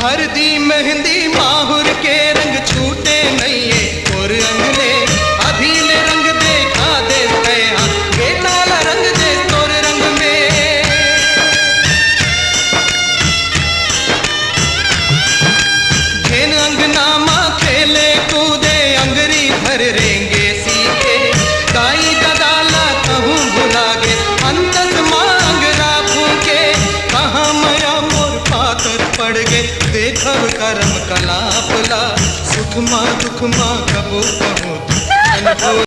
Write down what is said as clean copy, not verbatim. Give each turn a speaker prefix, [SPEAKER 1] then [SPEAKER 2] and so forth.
[SPEAKER 1] हरदी मेहंदी माहुर के रंग छूटे नहीं है और अंगले अभीले रंग देखा दे गया ये लाल रंग दे तोर रंग में घेन अंगनामा खेले कूदे अंगरी भर रेंगे सीखे दाई ददाला कहूँ भुला गे अंदर मांग राखू के कहाँ मया मोर पाकर पड़ गे देखब करम कलापला सुख माँ दुख माँ